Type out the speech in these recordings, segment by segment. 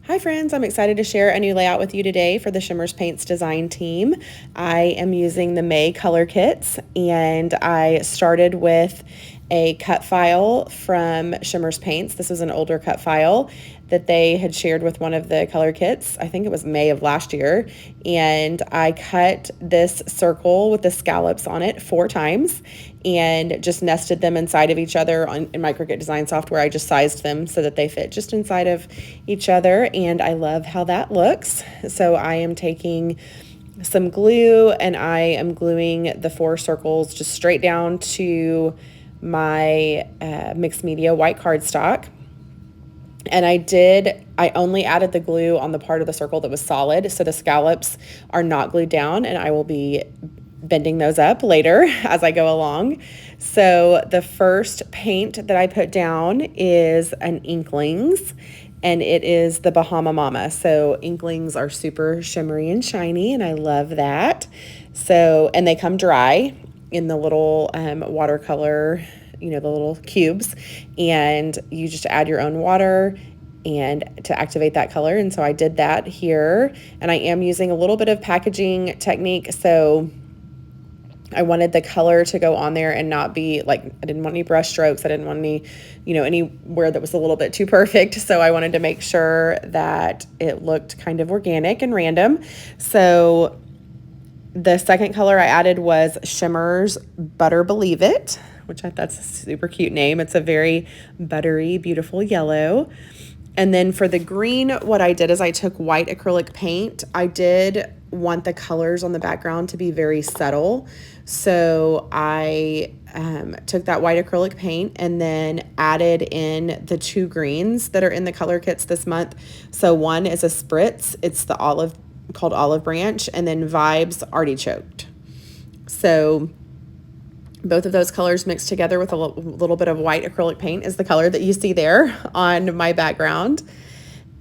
Hi friends, I'm excited to share a new layout with you today for the Shimmerz Paints design team. I am using the May color kits, and I started with a cut file from Shimmerz Paints. This is an older cut file that they had shared with one of the color kits. I think it was May of last year. And I cut this circle with the scallops on it 4 times and just nested them inside of each other in my Cricut design software. I just sized them so that they fit just inside of each other, and I love how that looks. So I am taking some glue and I am gluing the 4 circles just straight down to my mixed media white cardstock. And I only added the glue on the part of the circle that was solid, so the scallops are not glued down, and I will be bending those up later as I go along. So the first paint that I put down is an Inklings, and it is the Bahama Mama. So Inklings are super shimmery and shiny, and I love that. So, and they come dry in the little watercolor, the little cubes, and you just add your own water and to activate that color. And so I did that here, and I am using a little bit of packaging technique. So I wanted the color to go on there and not be like, I didn't want any brush strokes. I didn't want any, anywhere that was a little bit too perfect. So I wanted to make sure that it looked kind of organic and random. So the second color I added was Shimmerz Butter Believe It, which that's a super cute name. It's a very buttery, beautiful yellow. And then for the green, what I did is I took white acrylic paint. I did want the colors on the background to be very subtle. So I took that white acrylic paint and then added in the 2 greens that are in the color kits this month. So one is a spritz. It's the called Olive Branch, and then Vibes Artichoked. So both of those colors mixed together with a little bit of white acrylic paint is the color that you see there on my background.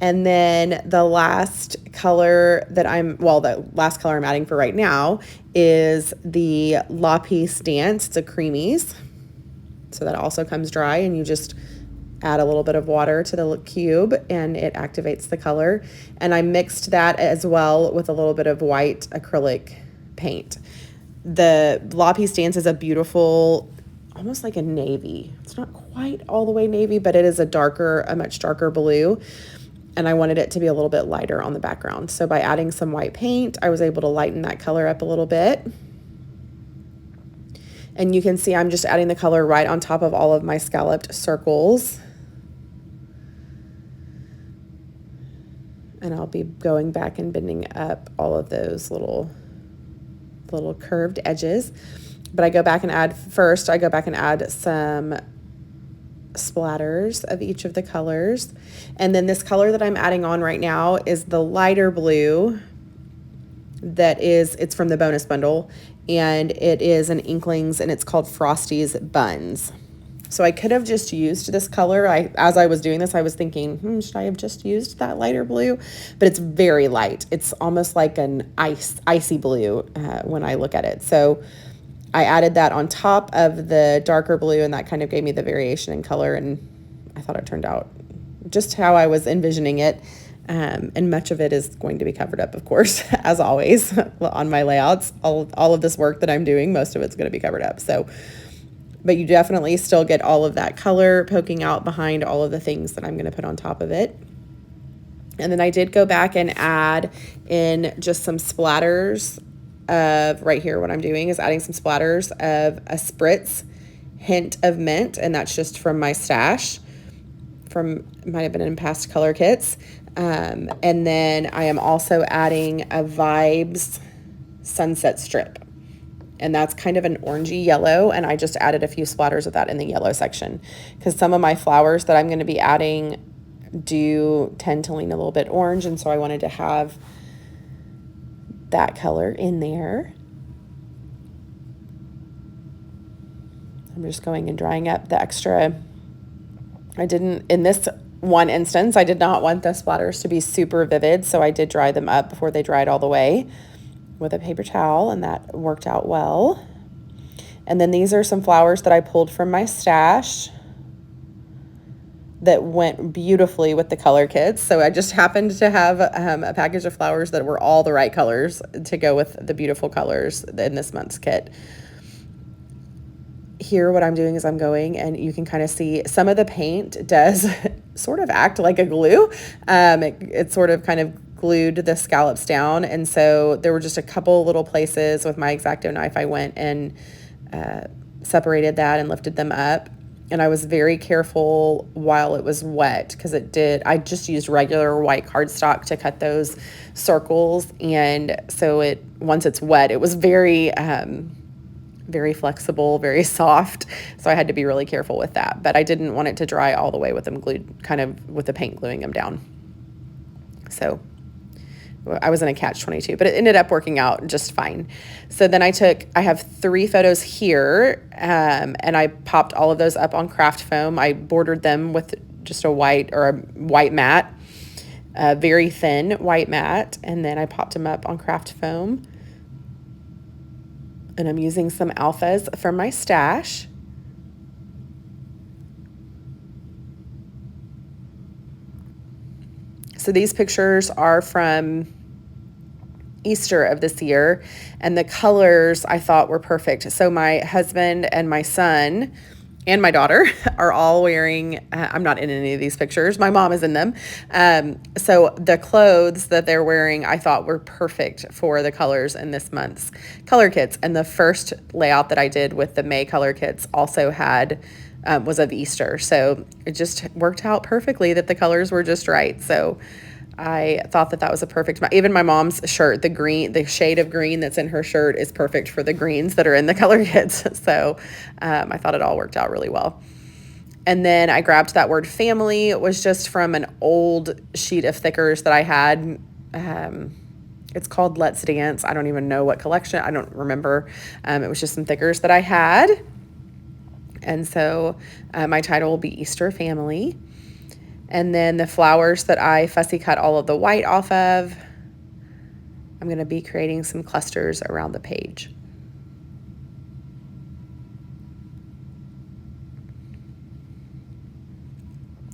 And then the last color the last color I'm adding for right now is the La Peace Dance. It's a creamies. So that also comes dry, and you just add a little bit of water to the cube and it activates the color. And I mixed that as well with a little bit of white acrylic paint. The La Peace Dance is a beautiful, almost like a navy. It's not quite all the way navy, but it is a much darker blue. And I wanted it to be a little bit lighter on the background. So by adding some white paint, I was able to lighten that color up a little bit. And you can see I'm just adding the color right on top of all of my scalloped circles. And I'll be going back and bending up all of those little curved edges. But I go back and add some splatters of each of the colors. And then this color that I'm adding on right now is the lighter blue it's from the bonus bundle, and it is an Inklings, and it's called Frosty's Buns. So I could have just used this color. As I was doing this, I was thinking, should I have just used that lighter blue? But it's very light. It's almost like an icy blue when I look at it. So I added that on top of the darker blue, and that kind of gave me the variation in color, and I thought it turned out just how I was envisioning it. And much of it is going to be covered up, of course, as always, on my layouts. All of this work that I'm doing, most of it's going to be covered up. So, but you definitely still get all of that color poking out behind all of the things that I'm going to put on top of it. And then I did go back and add in just some splatters of, right here, what I'm doing is adding some splatters of a spritz hint of mint, and that's just from my stash might have been in past color kits. And then I am also adding a Vibes Sunset Strip, and that's kind of an orangey yellow, and I just added a few splatters of that in the yellow section because some of my flowers that I'm going to be adding do tend to lean a little bit orange, and so I wanted to have that color in there. I'm just going and drying up the extra. In this one instance, I did not want the splatters to be super vivid, so I did dry them up before they dried all the way with a paper towel, and that worked out well. And then these are some flowers that I pulled from my stash that went beautifully with the color kits. So I just happened to have a package of flowers that were all the right colors to go with the beautiful colors in this month's kit. Here what I'm doing is I'm going, and you can kind of see some of the paint does sort of act like a glue. It sort of kind of glued the scallops down, and so there were just a couple little places with my X-Acto knife I went and separated that and lifted them up. And I was very careful while it was wet, because I just used regular white cardstock to cut those circles, and so once it's wet, it was very very flexible, very soft. So I had to be really careful with that. But I didn't want it to dry all the way with them glued, kind of with the paint gluing them down. So I was in a catch-22, but it ended up working out just fine. So then I have 3 photos here, and I popped all of those up on craft foam. I bordered them with just a white mat, a very thin white mat, and then I popped them up on craft foam. And I'm using some alphas from my stash. So these pictures are from Easter of this year, and the colors I thought were perfect. So my husband and my son and my daughter are all wearing, I'm not in any of these pictures, my mom is in them. So the clothes that they're wearing I thought were perfect for the colors in this month's color kits. And the first layout that I did with the May color kits also was of Easter. So it just worked out perfectly that the colors were just right. So I thought that was a perfect, even my mom's shirt, the shade of green that's in her shirt is perfect for the greens that are in the color kits. So I thought it all worked out really well. And then I grabbed that word family. It was just from an old sheet of thickers that I had. It's called Let's Dance. I don't even know what collection. I don't remember. It was just some thickers that I had. And so my title will be Easter Family. And then the flowers that I fussy cut all of the white off of, I'm going to be creating some clusters around the page.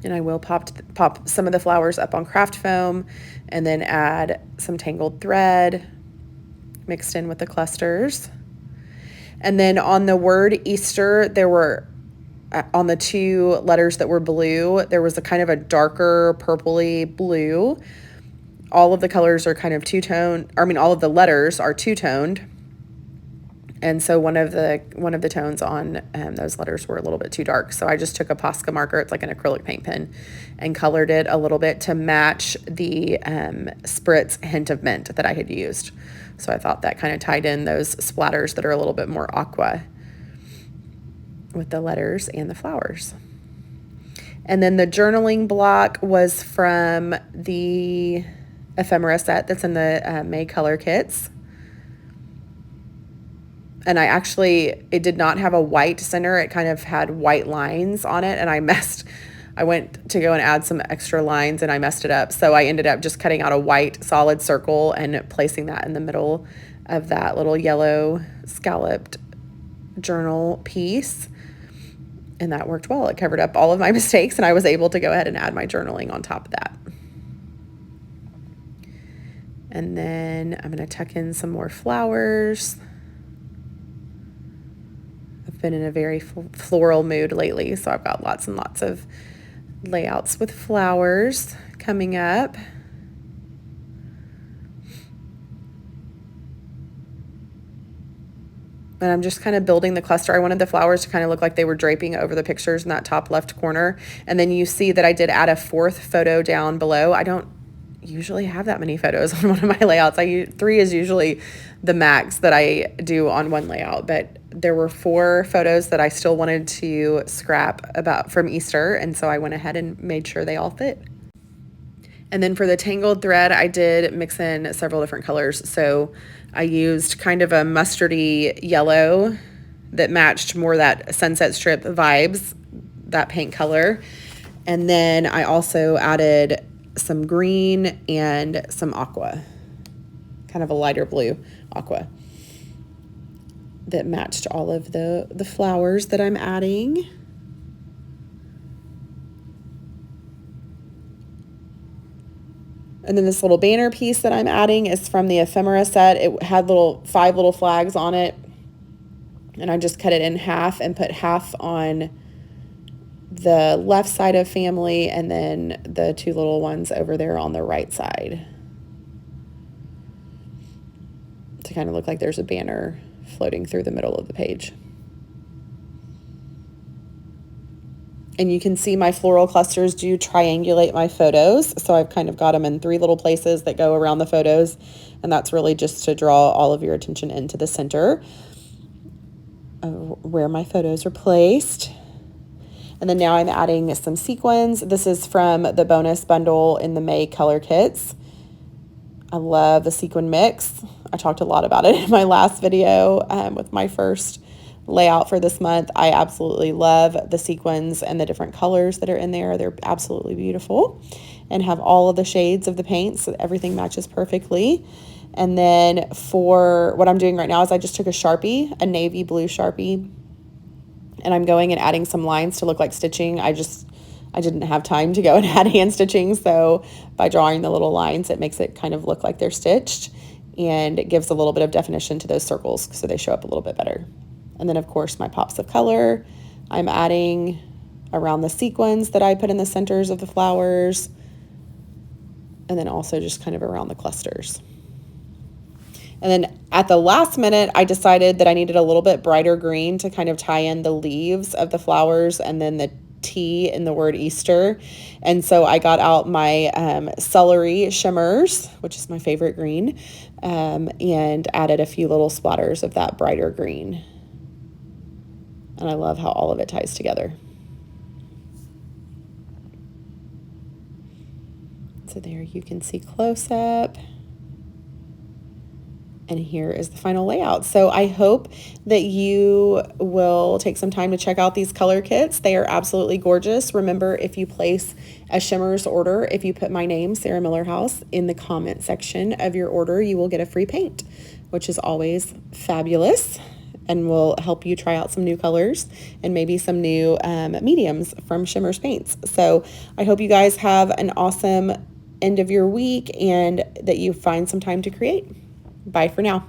And I will pop some of the flowers up on craft foam and then add some tangled thread mixed in with the clusters. And then on the word Easter, there were on the 2 letters that were blue, there was a kind of a darker purpley blue. All of the colors are kind of two-tone. All of the letters are two-toned. And so one of the tones on those letters were a little bit too dark. So I just took a Posca marker, it's like an acrylic paint pen, and colored it a little bit to match the Spritz Hint of Mint that I had used. So I thought that kind of tied in those splatters that are a little bit more aqua with the letters and the flowers. And then the journaling block was from the ephemera set that's in the May color kits. And it did not have a white center. It kind of had white lines on it, and I went to go and add some extra lines and I messed it up. So I ended up just cutting out a white solid circle and placing that in the middle of that little yellow scalloped journal piece. And that worked well. It covered up all of my mistakes, and I was able to go ahead and add my journaling on top of that. And then I'm going to tuck in some more flowers. I've been in a very floral mood lately, so I've got lots and lots of layouts with flowers coming up. And I'm just kind of building the cluster. I wanted the flowers to kind of look like they were draping over the pictures in that top left corner. And then you see that I did add a 4th photo down below. I don't usually have that many photos on one of my layouts. 3 is usually the max that I do on one layout, but there were 4 photos that I still wanted to scrap from Easter, and so I went ahead and made sure they all fit. And then for the tangled thread, I did mix in several different colors. So I used kind of a mustardy yellow that matched more that Sunset Strip vibes, that paint color. And then I also added some green and some aqua, kind of a lighter blue aqua that matched all of the flowers that I'm adding. And then this little banner piece that I'm adding is from the ephemera set. It had 5 little flags on it. And I just cut it in half and put half on the left side of family and then the 2 little ones over there on the right side, to kind of look like there's a banner floating through the middle of the page. And you can see my floral clusters do triangulate my photos. So I've kind of got them in 3 little places that go around the photos. And that's really just to draw all of your attention into the center of where my photos are placed. And then now I'm adding some sequins. This is from the bonus bundle in the May color kits. I love the sequin mix. I talked a lot about it in my last video with my first layout for this month. I absolutely love the sequins and the different colors that are in there. They're absolutely beautiful and have all of the shades of the paint, so everything matches perfectly. And then for what I'm doing right now is I just took a Sharpie, a navy blue Sharpie, and I'm going and adding some lines to look like stitching. I didn't have time to go and add hand stitching, so by drawing the little lines, it makes it kind of look like they're stitched, and it gives a little bit of definition to those circles so they show up a little bit better. And then, of course, my pops of color, I'm adding around the sequins that I put in the centers of the flowers, and then also just kind of around the clusters. And then at the last minute, I decided that I needed a little bit brighter green to kind of tie in the leaves of the flowers and then the T in the word Easter. And so I got out my celery Shimmerz, which is my favorite green, and added a few little splatters of that brighter green. And I love how all of it ties together. So there you can see close up. And here is the final layout. So I hope that you will take some time to check out these color kits. They are absolutely gorgeous. Remember, if you place a Shimmerz order, if you put my name, Sarah Millerhouse, in the comment section of your order, you will get a free paint, which is always fabulous and will help you try out some new colors and maybe some new mediums from Shimmerz Paints. So I hope you guys have an awesome end of your week and that you find some time to create. Bye for now.